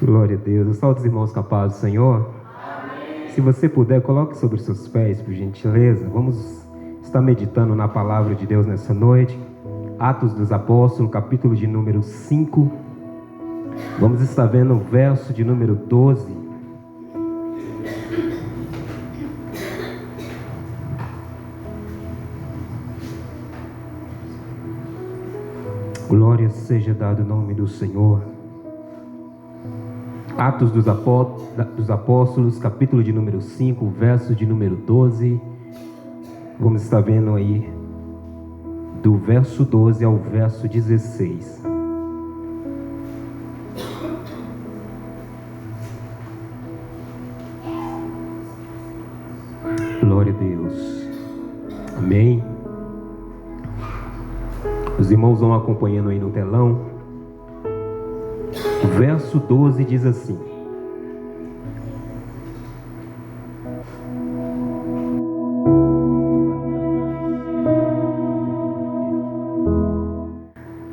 Glória a Deus. Eu saúdo os irmãos com a paz do Senhor. Amém. Se você puder, coloque sobre os seus pés, por gentileza. Vamos estar meditando na palavra de Deus nessa noite. Atos dos Apóstolos, capítulo de número 5. Vamos estar vendo o verso de número 12. Glória seja dado o nome do Senhor. Atos dos Apóstolos, capítulo de número 5, verso de número 12. Vamos estar vendo aí do verso 12 ao verso 16. Glória a Deus. Amém. Os irmãos vão acompanhando aí no telão. O verso 12 diz assim: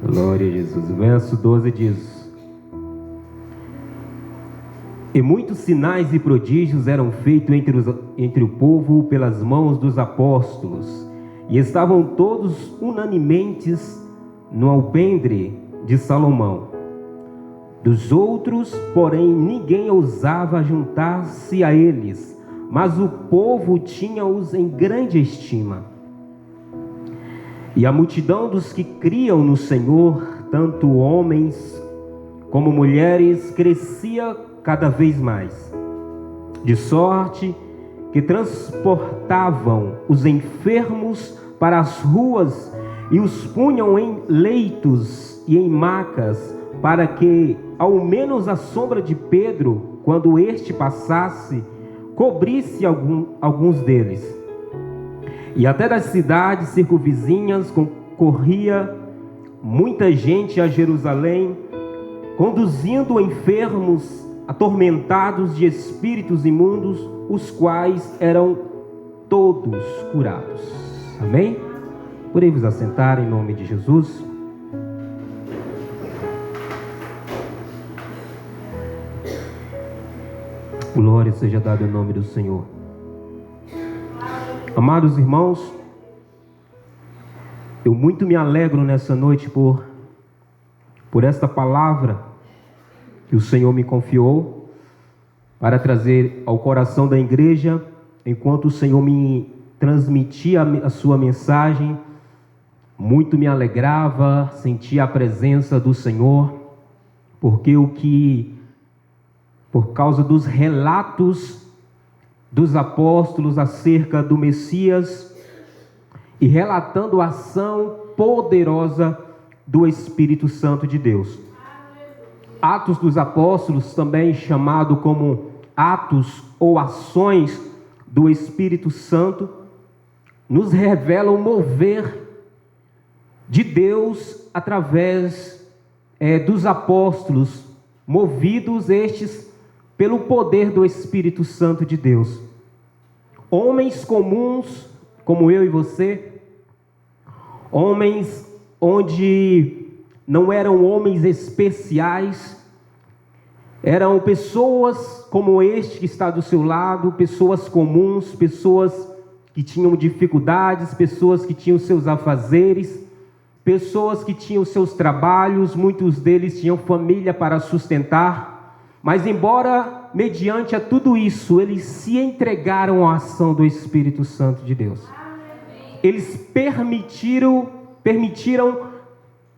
Glória a Jesus. O verso 12 diz: E muitos sinais e prodígios eram feitos entre o povo pelas mãos dos apóstolos, e estavam todos unanimemente no alpendre de Salomão. Dos outros, porém, ninguém ousava juntar-se a eles, mas o povo tinha-os em grande estima. E a multidão dos que criam no Senhor, tanto homens como mulheres, crescia cada vez mais, de sorte que transportavam os enfermos para as ruas e os punham em leitos e em macas, para que, ao menos a sombra de Pedro, quando este passasse, cobrisse alguns deles. E até das cidades circunvizinhas concorria muita gente a Jerusalém, conduzindo enfermos atormentados de espíritos imundos, os quais eram todos curados. Amém? Podem vos assentar em nome de Jesus. Glória seja dada em nome do Senhor. Amados irmãos, eu muito me alegro nessa noite por esta palavra que o Senhor me confiou para trazer ao coração da igreja, enquanto o Senhor me transmitia a sua mensagem. Muito me alegrava sentir a presença do Senhor, porque por causa dos relatos dos apóstolos acerca do Messias e relatando a ação poderosa do Espírito Santo de Deus. Atos dos Apóstolos, também chamado como atos ou ações do Espírito Santo, nos revela o mover de Deus através dos apóstolos, movidos estes pelo poder do Espírito Santo de Deus. Homens comuns, como eu e você, homens onde não eram homens especiais, eram pessoas como este que está do seu lado, pessoas comuns, pessoas que tinham dificuldades, pessoas que tinham seus afazeres, pessoas que tinham seus trabalhos, muitos deles tinham família para sustentar. Mas embora, mediante a tudo isso, eles se entregaram à ação do Espírito Santo de Deus. Eles permitiram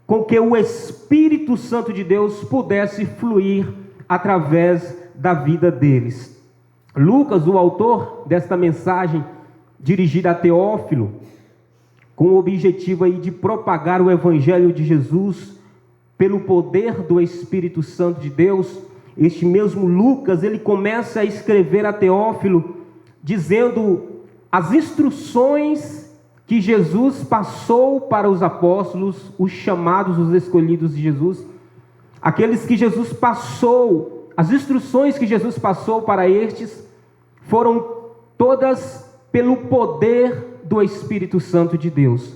com que o Espírito Santo de Deus pudesse fluir através da vida deles. Lucas, o autor desta mensagem, dirigida a Teófilo, com o objetivo aí de propagar o Evangelho de Jesus pelo poder do Espírito Santo de Deus, este mesmo Lucas, ele começa a escrever a Teófilo, dizendo as instruções que Jesus passou para os apóstolos, os chamados, os escolhidos de Jesus, aqueles que Jesus passou, as instruções que Jesus passou para estes, foram todas pelo poder do Espírito Santo de Deus.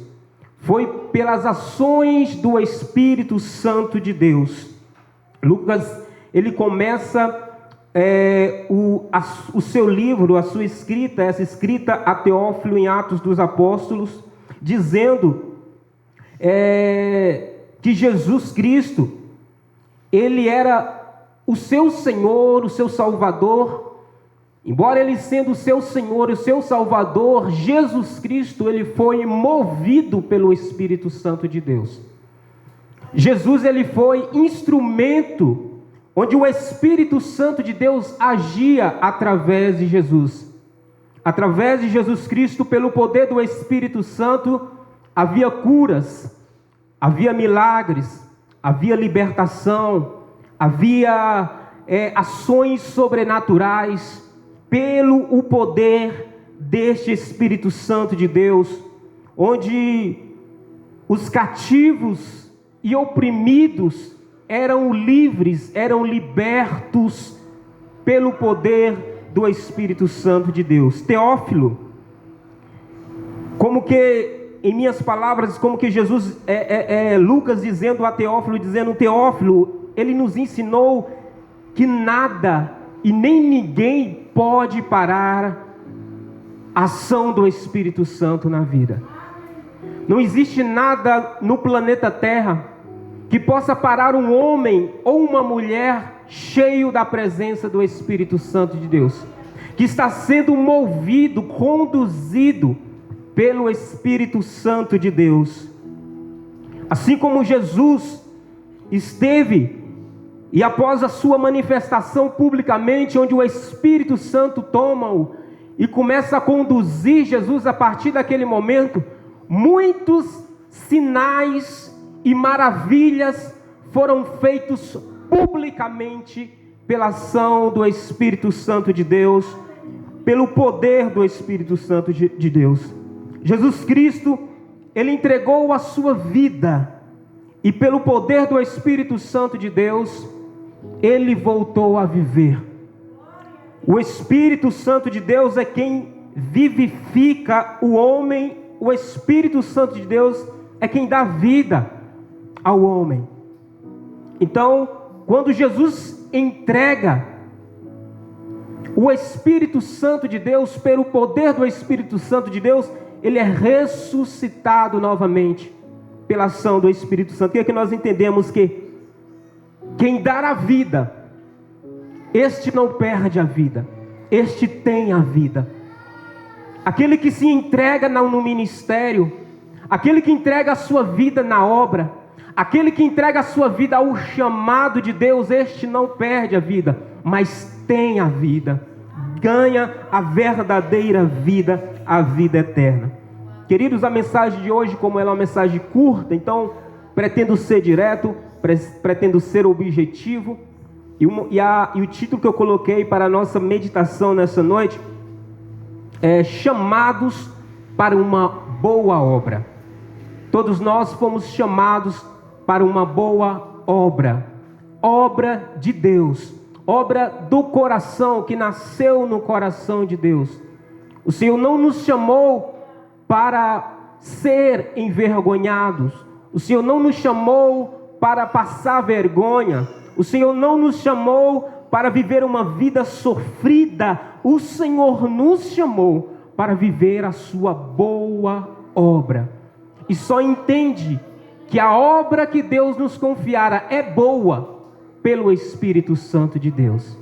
Foi pelas ações do Espírito Santo de Deus. Lucas, ele começa o seu livro, a sua escrita, essa escrita a Teófilo em Atos dos Apóstolos, dizendo que Jesus Cristo, ele era o seu Senhor, o seu Salvador. Embora ele sendo o seu Senhor e o seu Salvador, Jesus Cristo, ele foi movido pelo Espírito Santo de Deus. Jesus, ele foi instrumento onde o Espírito Santo de Deus agia através de Jesus. Através de Jesus Cristo, pelo poder do Espírito Santo, havia curas, havia milagres, havia libertação, havia ações sobrenaturais, pelo o poder deste Espírito Santo de Deus, onde os cativos e oprimidos eram livres, eram libertos pelo poder do Espírito Santo de Deus. Teófilo, como que, em minhas palavras, como que Jesus, Lucas dizendo a Teófilo, dizendo: Teófilo, ele nos ensinou que nada e nem ninguém pode parar a ação do Espírito Santo na vida. Não existe nada no planeta Terra que possa parar um homem ou uma mulher cheio da presença do Espírito Santo de Deus, que está sendo movido, conduzido pelo Espírito Santo de Deus. Assim como Jesus esteve, e após a sua manifestação publicamente, onde o Espírito Santo toma-o e começa a conduzir Jesus, a partir daquele momento, muitos sinais e maravilhas foram feitos publicamente pela ação do Espírito Santo de Deus, pelo poder do Espírito Santo de Deus. Jesus Cristo, ele entregou a sua vida, e pelo poder do Espírito Santo de Deus, ele voltou a viver. O Espírito Santo de Deus é quem vivifica o homem. O Espírito Santo de Deus é quem dá vida ao homem. Então, quando Jesus entrega o Espírito Santo de Deus, pelo poder do Espírito Santo de Deus, ele é ressuscitado novamente pela ação do Espírito Santo. E aqui nós entendemos que quem dá a vida, este não perde a vida, este tem a vida. Aquele que se entrega no ministério, aquele que entrega a sua vida na obra, aquele que entrega a sua vida ao chamado de Deus, este não perde a vida, mas tem a vida, ganha a verdadeira vida, a vida eterna. Queridos, a mensagem de hoje, como ela é uma mensagem curta, então pretendo ser direto, pretendo ser objetivo, e o título que eu coloquei para a nossa meditação nessa noite é chamados para uma boa obra. Todos nós fomos chamados para uma boa obra, obra de Deus, obra do coração, que nasceu no coração de Deus. O Senhor não nos chamou para ser envergonhados, o Senhor não nos chamou para passar vergonha, o Senhor não nos chamou para viver uma vida sofrida, o Senhor nos chamou para viver a sua boa obra. E só entende que a obra que Deus nos confiara é boa pelo Espírito Santo de Deus.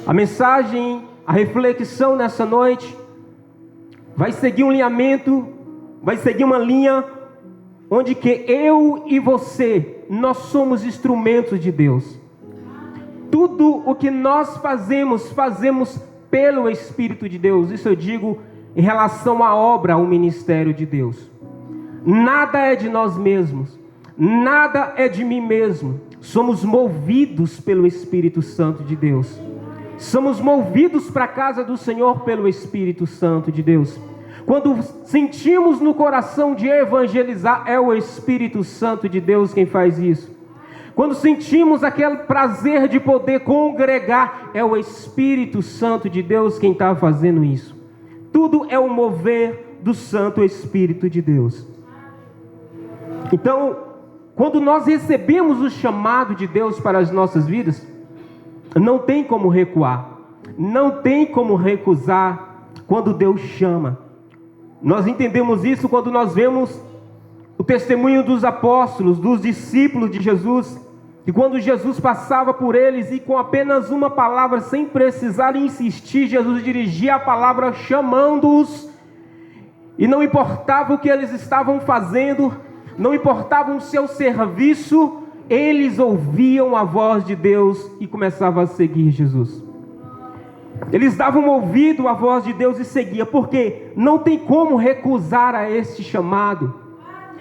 A mensagem, a reflexão nessa noite vai seguir um alinhamento, vai seguir uma linha onde que eu e você, nós somos instrumentos de Deus. Tudo o que nós fazemos pelo Espírito de Deus. Isso eu digo em relação à obra, ao ministério de Deus. Nada é de nós mesmos, nada é de mim mesmo. Somos movidos pelo Espírito Santo de Deus. Somos movidos para a casa do Senhor pelo Espírito Santo de Deus. Quando sentimos no coração de evangelizar, é o Espírito Santo de Deus quem faz isso. Quando sentimos aquele prazer de poder congregar, é o Espírito Santo de Deus quem está fazendo isso. Tudo é o mover do Santo Espírito de Deus. Então, quando nós recebemos o chamado de Deus para as nossas vidas, não tem como recuar, não tem como recusar quando Deus chama. Nós entendemos isso quando nós vemos o testemunho dos apóstolos, dos discípulos de Jesus, e quando Jesus passava por eles e com apenas uma palavra, sem precisar insistir, Jesus dirigia a palavra chamando-os, e não importava o que eles estavam fazendo, não importava o seu serviço, eles ouviam a voz de Deus e começavam a seguir Jesus. Eles davam ouvido à voz de Deus e seguiam, porque não tem como recusar a este chamado,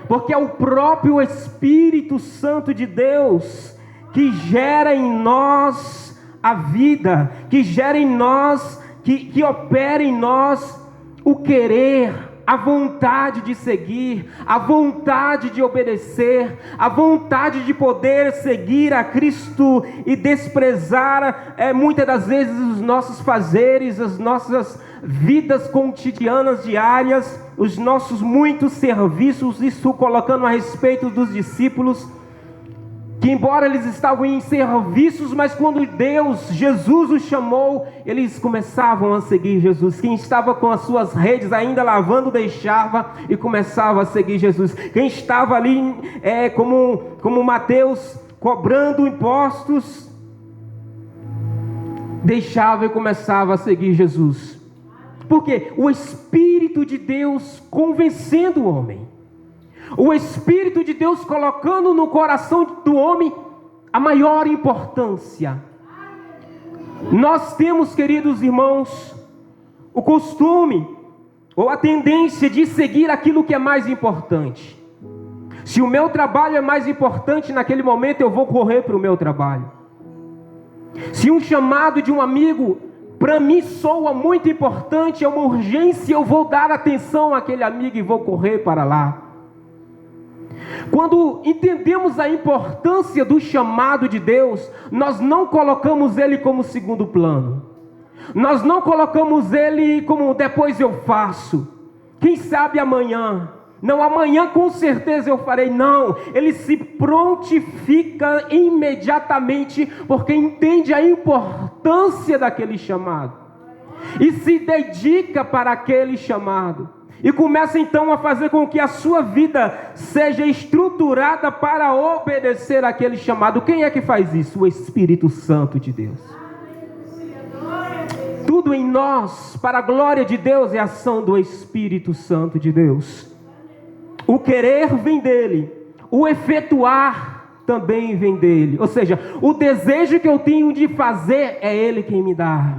porque é o próprio Espírito Santo de Deus que gera em nós a vida, que gera em nós, que opera em nós o querer, a vontade de seguir, a vontade de obedecer, a vontade de poder seguir a Cristo e desprezar muitas das vezes os nossos fazeres, as nossas vidas cotidianas diárias, os nossos muitos serviços. Isso colocando a respeito dos discípulos, que embora eles estavam em serviços, mas quando Jesus os chamou, eles começavam a seguir Jesus. Quem estava com as suas redes ainda lavando, deixava e começava a seguir Jesus. Quem estava ali, como Mateus, cobrando impostos, deixava e começava a seguir Jesus. Porque o Espírito de Deus convencendo o homem, o Espírito de Deus colocando no coração do homem a maior importância. Nós temos, queridos irmãos, o costume ou a tendência de seguir aquilo que é mais importante. Se o meu trabalho é mais importante naquele momento, eu vou correr para o meu trabalho. Se um chamado de um amigo para mim soa muito importante, é uma urgência, eu vou dar atenção àquele amigo e vou correr para lá. Quando entendemos a importância do chamado de Deus, nós não colocamos ele como segundo plano. Nós não colocamos ele como depois eu faço. Quem sabe amanhã? Não, amanhã com certeza eu farei. Não, ele se prontifica imediatamente, porque entende a importância daquele chamado e se dedica para aquele chamado. E começa então a fazer com que a sua vida seja estruturada para obedecer àquele chamado. Quem é que faz isso? O Espírito Santo de Deus. Tudo em nós, para a glória de Deus, é a ação do Espírito Santo de Deus. O querer vem dele, o efetuar também vem dele. Ou seja, o desejo que eu tenho de fazer é ele quem me dá.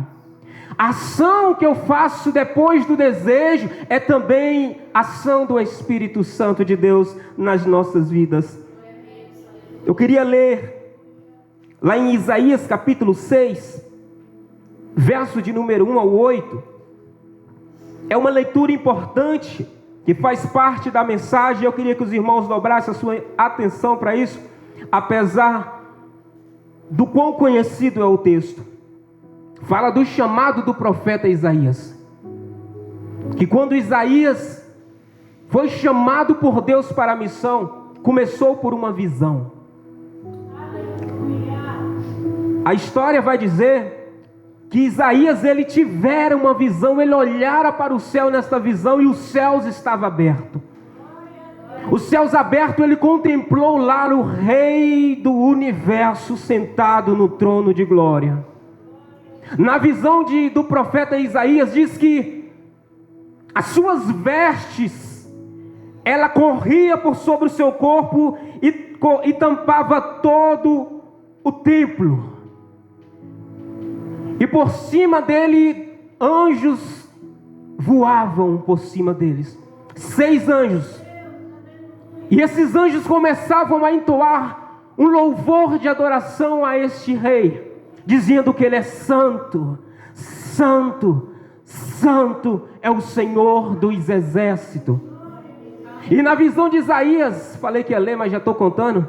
A ação que eu faço depois do desejo é também ação do Espírito Santo de Deus nas nossas vidas. Eu queria ler lá em Isaías capítulo 6, verso de número 1 ao 8. É uma leitura importante que faz parte da mensagem. Eu queria que os irmãos dobrassem a sua atenção para isso, apesar do quão conhecido é o texto. Fala do chamado do profeta Isaías, que quando Isaías foi chamado por Deus para a missão, começou por uma visão. A história vai dizer que Isaías, ele tivera uma visão, ele olhara para o céu nesta visão e os céus estavam abertos. Os céus abertos, ele contemplou lá o Rei do Universo sentado no trono de glória. Na visão do profeta Isaías, diz que as suas vestes, ela corria por sobre o seu corpo e tampava todo o templo. E por cima dele, anjos voavam por cima deles. 6 anjos. E esses anjos começavam a entoar um louvor de adoração a este rei, dizendo que ele é santo, santo, santo é o Senhor dos exércitos. E na visão de Isaías, falei que ia ler, mas já estou contando.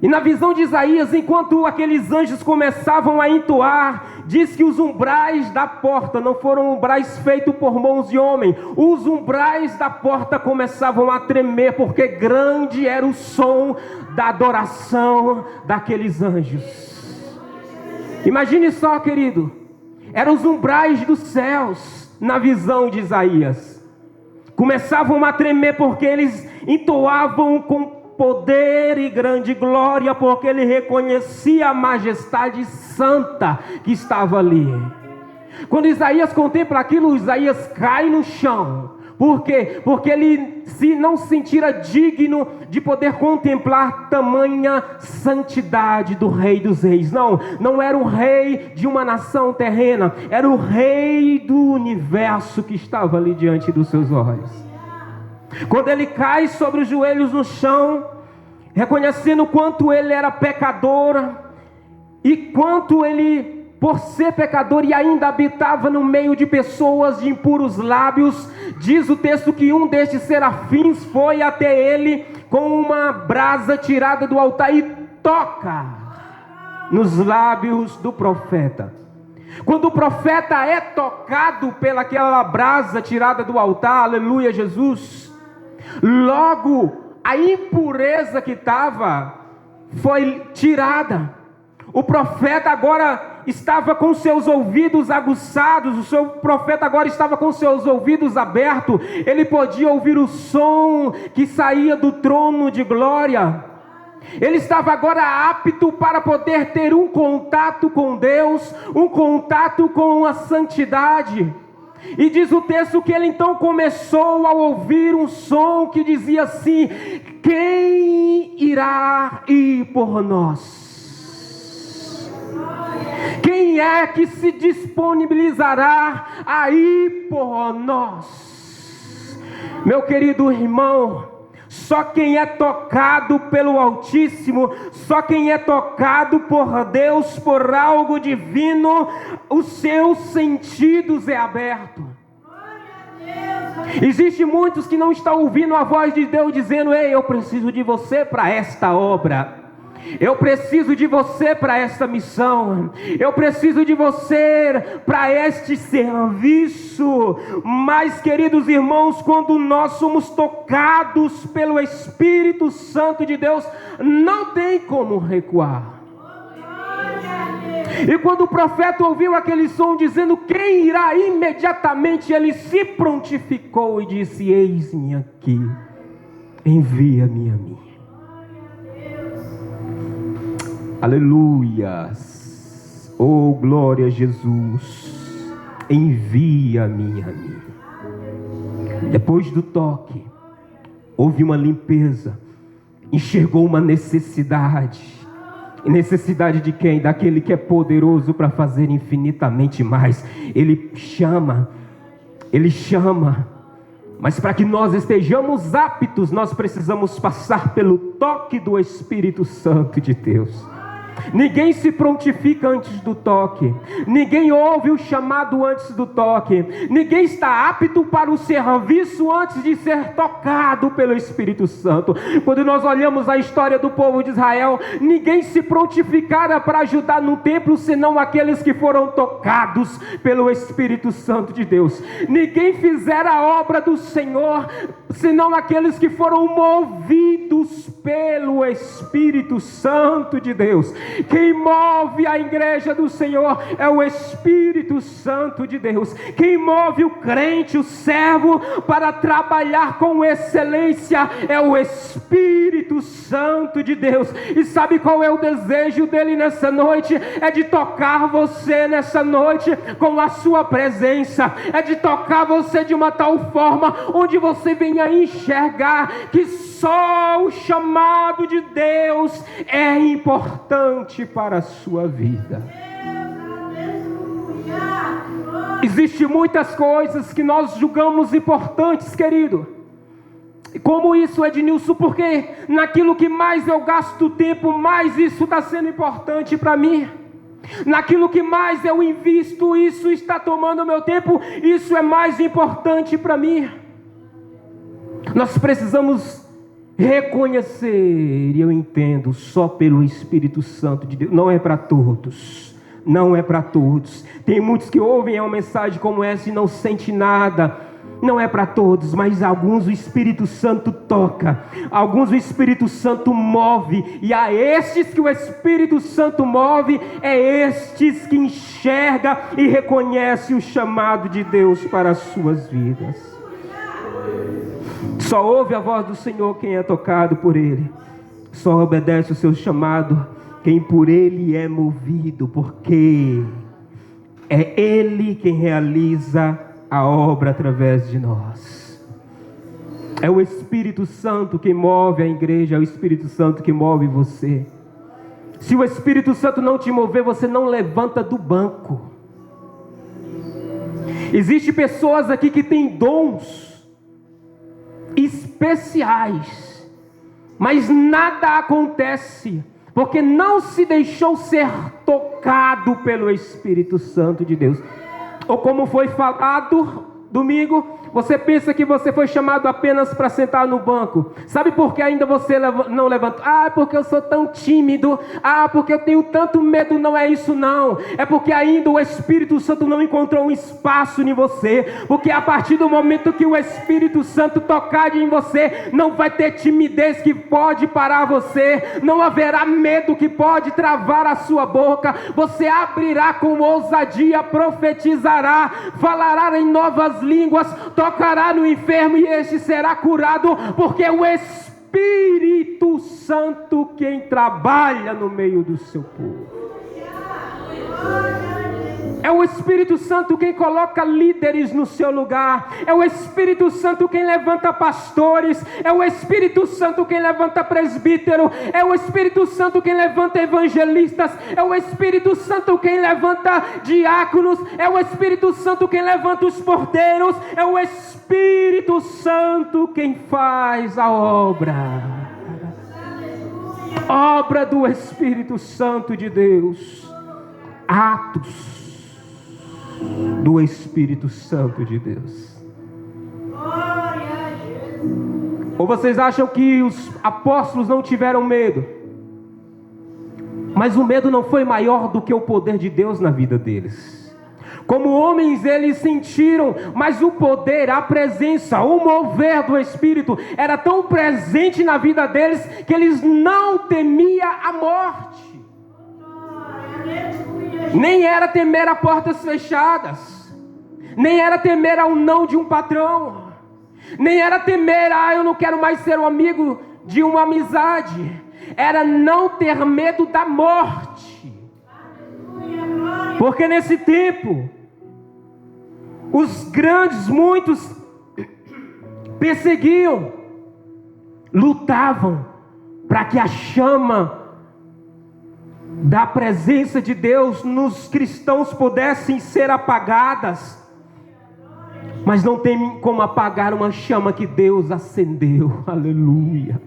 E na visão de Isaías, enquanto aqueles anjos começavam a entoar, diz que os umbrais da porta não foram umbrais feitos por mãos de homem. Os umbrais da porta começavam a tremer, porque grande era o som da adoração daqueles anjos. Imagine só, querido, eram os umbrais dos céus, na visão de Isaías. Começavam a tremer porque eles entoavam com poder e grande glória, porque ele reconhecia a majestade santa que estava ali. Quando Isaías contempla aquilo, Isaías cai no chão. Por quê? Porque ele não se sentira digno de poder contemplar tamanha santidade do Rei dos Reis. Não era o rei de uma nação terrena, era o Rei do universo que estava ali diante dos seus olhos. Quando ele cai sobre os joelhos no chão, reconhecendo quanto ele era pecador, e quanto ele, por ser pecador e ainda habitava no meio de pessoas de impuros lábios, diz o texto que um destes serafins foi até ele com uma brasa tirada do altar e toca nos lábios do profeta. Quando o profeta é tocado pelaquela brasa tirada do altar, aleluia Jesus, logo a impureza que estava foi tirada. O profeta agora estava com seus ouvidos aguçados, o profeta agora estava com seus ouvidos abertos, ele podia ouvir o som que saía do trono de glória. Ele estava agora apto para poder ter um contato com Deus, um contato com a santidade. E diz o texto que ele então começou a ouvir um som que dizia assim: quem irá ir por nós? Quem é que se disponibilizará a ir por nós? Meu querido irmão, só quem é tocado pelo Altíssimo, só quem é tocado por Deus, por algo divino, os seus sentidos é aberto. Existem muitos que não estão ouvindo a voz de Deus dizendo: ei, eu preciso de você para esta obra. Eu preciso de você para esta missão. Eu preciso de você para este serviço. Mas, queridos irmãos, quando nós somos tocados pelo Espírito Santo de Deus, não tem como recuar. E quando o profeta ouviu aquele som dizendo: quem irá? Imediatamente ele se prontificou e disse: eis-me aqui, envia-me a mim. Aleluias, oh glória a Jesus, envia-me a mim. Depois do toque, houve uma limpeza, enxergou uma necessidade. E necessidade de quem? Daquele que é poderoso para fazer infinitamente mais. Ele chama, mas para que nós estejamos aptos, nós precisamos passar pelo toque do Espírito Santo de Deus. Ninguém se prontifica antes do toque. Ninguém ouve o chamado antes do toque. Ninguém está apto para o serviço antes de ser tocado pelo Espírito Santo. Quando nós olhamos a história do povo de Israel, ninguém se prontificara para ajudar no templo, senão aqueles que foram tocados pelo Espírito Santo de Deus. Ninguém fizera a obra do Senhor, senão aqueles que foram movidos pelo Espírito Santo de Deus. Quem move a igreja do Senhor é o Espírito Santo de Deus. Quem move o crente, o servo, para trabalhar com excelência é o Espírito Santo de Deus. E sabe qual é o desejo dele nessa noite? É de tocar você nessa noite com a sua presença. É de tocar você de uma tal forma onde você venha enxergar que só o chamado de Deus é importante para a sua vida. Existem muitas coisas que nós julgamos importantes, querido. Como isso, Ednilson? Porque naquilo que mais eu gasto tempo, mais isso está sendo importante para mim. Naquilo que mais eu invisto, isso está tomando meu tempo, isso é mais importante para mim. Nós precisamos reconhecer, e eu entendo, só pelo Espírito Santo de Deus, não é para todos, não é para todos. Tem muitos que ouvem uma mensagem como essa e não sentem nada. Não é para todos, mas alguns o Espírito Santo toca, alguns o Espírito Santo move, e a estes que o Espírito Santo move, é estes que enxerga e reconhece o chamado de Deus para as suas vidas. Só ouve a voz do Senhor quem é tocado por Ele, só obedece o seu chamado quem por Ele é movido, porque é Ele quem realiza a obra através de nós. É o Espírito Santo que move a igreja, é o Espírito Santo que move você. Se o Espírito Santo não te mover, você não levanta do banco. Existem pessoas aqui que têm dons especiais, mas nada acontece, porque não se deixou ser tocado pelo Espírito Santo de Deus. Ou como foi falado domingo, você pensa que você foi chamado apenas para sentar no banco. Sabe por que ainda você não levanta? Porque eu sou tão tímido. Porque eu tenho tanto medo. Não é isso não. É porque ainda o Espírito Santo não encontrou um espaço em você. Porque a partir do momento que o Espírito Santo tocar em você, não vai ter timidez que pode parar você. Não haverá medo que pode travar a sua boca. Você abrirá com ousadia, profetizará, falará em novas línguas, tocará no enfermo e este será curado, porque é o Espírito Santo quem trabalha no meio do seu povo. É o Espírito Santo quem coloca líderes no seu lugar. É o Espírito Santo quem levanta pastores. É o Espírito Santo quem levanta presbítero. É o Espírito Santo quem levanta evangelistas. É o Espírito Santo quem levanta diáconos. É o Espírito Santo quem levanta os porteiros. É o Espírito Santo quem faz a obra. Obra do Espírito Santo de Deus. Atos do Espírito Santo de Deus. Ou vocês acham que os apóstolos não tiveram medo? Mas o medo não foi maior do que o poder de Deus na vida deles. Como homens eles sentiram, mas o poder, a presença, o mover do Espírito era tão presente na vida deles que eles não temiam a morte. Nem era temer a portas fechadas, nem era temer ao não de um patrão, nem era temer, eu não quero mais ser um amigo de uma amizade. Era não ter medo da morte. Porque nesse tempo, os grandes, muitos, perseguiam, lutavam para que a chama da presença de Deus nos cristãos pudessem ser apagadas. Mas não tem como apagar uma chama que Deus acendeu. Aleluia.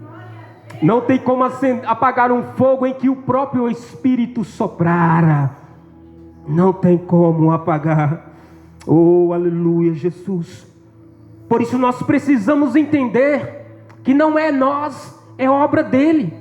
Não tem como apagar um fogo em que o próprio Espírito soprara. Não tem como apagar. Oh, aleluia, Jesus. Por isso nós precisamos entender que não é nós, é obra dele.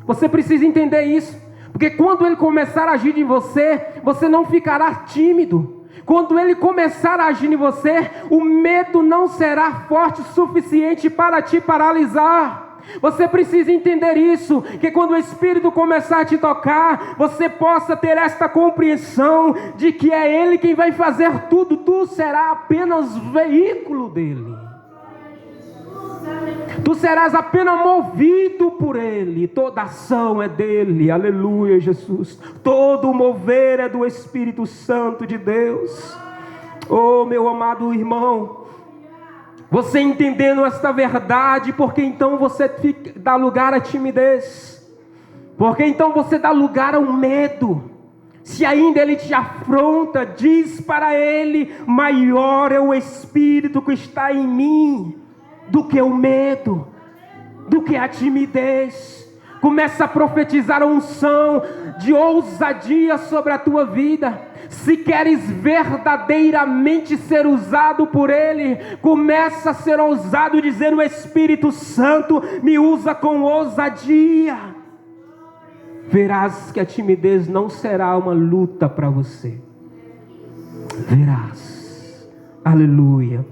Você precisa entender isso. Porque quando Ele começar a agir em você, você não ficará tímido. Quando Ele começar a agir em você, o medo não será forte o suficiente para te paralisar. Você precisa entender isso, que quando o Espírito começar a te tocar, você possa ter esta compreensão de que é Ele quem vai fazer tudo, tu serás apenas veículo dEle. Tu serás apenas movido por Ele. Toda ação é dEle. Aleluia, Jesus. Todo mover é do Espírito Santo de Deus. Oh, meu amado irmão, você entendendo esta verdade, porque então você dá lugar à timidez, porque então você dá lugar ao medo. Se ainda ele te afronta, diz para ele: maior é o Espírito que está em mim do que o medo, do que a timidez. Começa a profetizar a unção de ousadia sobre a tua vida. Se queres verdadeiramente ser usado por Ele, começa a ser ousado, dizer: o Espírito Santo me usa com ousadia. verás que a timidez não será uma luta para você. Verás. Aleluia.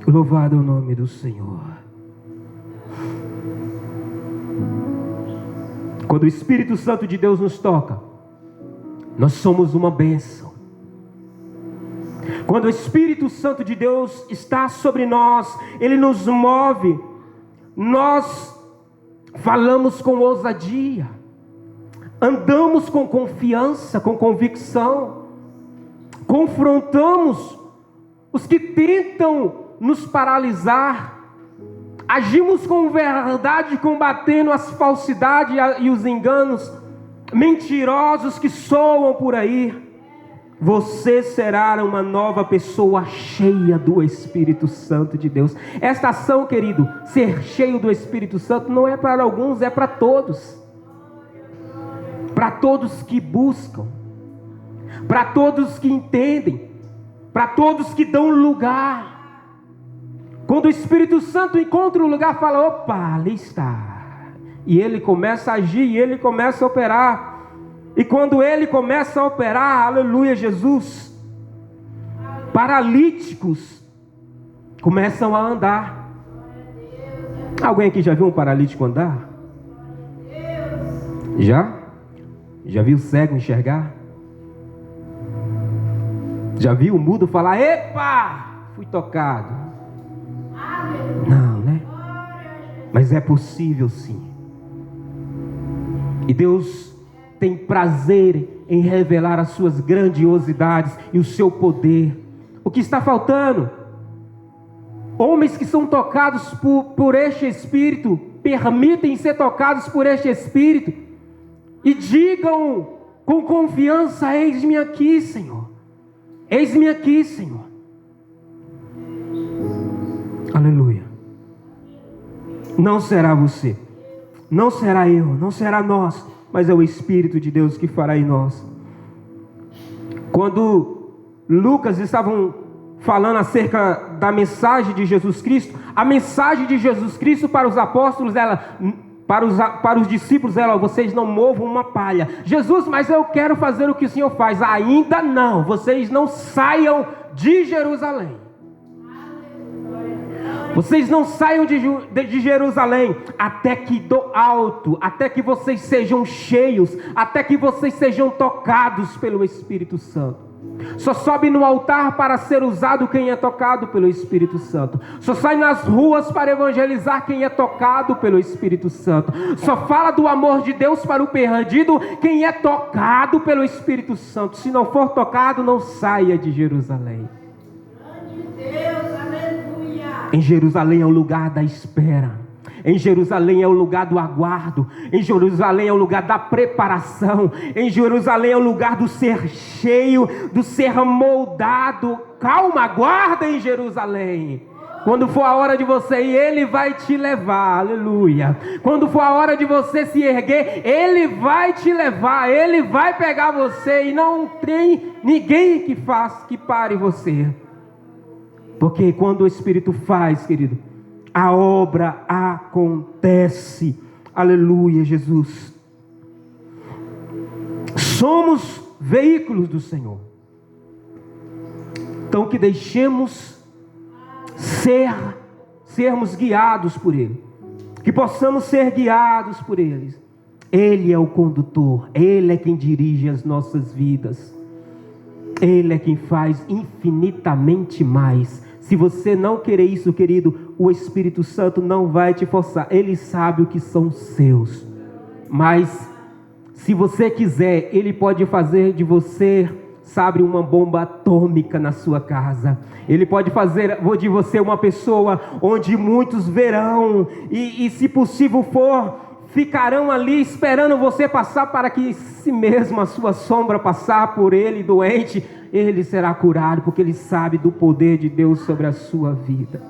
Louvado é o nome do Senhor. Quando o Espírito Santo de Deus nos toca, nós somos uma bênção. Quando o Espírito Santo de Deus está sobre nós, Ele nos move, nós falamos com ousadia, andamos com confiança, com convicção, confrontamos os que tentam nos paralisar, agimos com verdade, combatendo as falsidades e os enganos mentirosos que soam por aí. Você será uma nova pessoa cheia do Espírito Santo de Deus. Esta ação, querido, ser cheio do Espírito Santo, não é para alguns, é para todos. Para todos que buscam, para todos que entendem, para todos que dão lugar. Quando o Espírito Santo encontra um lugar, fala: opa, ali está. E ele começa a agir, e ele começa a operar. E quando ele começa a operar, aleluia, Jesus, paralíticos começam a andar. Alguém aqui já viu um paralítico andar? Já? Já viu o cego enxergar? Já viu o mudo falar: epa, fui tocado? Não, né? Mas é possível sim. E Deus tem prazer em revelar as suas grandiosidades e o seu poder. O que está faltando? Homens que são tocados por este Espírito, permitem ser tocados por este Espírito e digam com confiança: eis-me aqui, Senhor. Eis-me aqui, Senhor. Aleluia. Não será você, não será eu, não será nós, mas é o Espírito de Deus que fará em nós. Quando Lucas estavam falando acerca da mensagem de Jesus Cristo, a mensagem de Jesus Cristo para os apóstolos, para os discípulos, vocês não movam uma palha. Jesus, mas eu quero fazer o que o Senhor faz. Ainda não, vocês não saiam de Jerusalém. Vocês não saiam de Jerusalém até que do alto, até que vocês sejam cheios, até que vocês sejam tocados pelo Espírito Santo. Só sobe no altar para ser usado quem é tocado pelo Espírito Santo. Só sai nas ruas para evangelizar quem é tocado pelo Espírito Santo. Só fala do amor de Deus para o perdido quem é tocado pelo Espírito Santo. Se não for tocado, não saia de Jerusalém. Em Jerusalém é o lugar da espera. Em Jerusalém é o lugar do aguardo. Em Jerusalém é o lugar da preparação. Em Jerusalém é o lugar do ser cheio, do ser moldado. Calma, aguarda em Jerusalém. Quando for a hora de você ir, Ele vai te levar, aleluia. Quando for a hora de você se erguer, Ele vai te levar, Ele vai pegar você. E não tem ninguém que pare você. Porque quando o Espírito faz, querido, a obra acontece. Aleluia, Jesus. Somos veículos do Senhor. Então que deixemos sermos guiados por Ele. Que possamos ser guiados por Ele. Ele é o condutor. Ele é quem dirige as nossas vidas. Ele é quem faz infinitamente mais. Se você não querer isso, querido, o Espírito Santo não vai te forçar. Ele sabe o que são seus. Mas, se você quiser, Ele pode fazer de você, sabe, uma bomba atômica na sua casa. Ele pode fazer de você uma pessoa onde muitos verão. E se possível for, ficarão ali esperando você passar para que, se mesmo a sua sombra passar por ele doente, ele será curado, porque ele sabe do poder de Deus sobre a sua vida.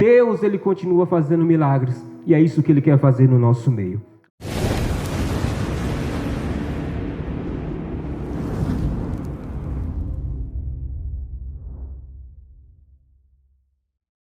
Deus, Ele continua fazendo milagres, e é isso que Ele quer fazer no nosso meio.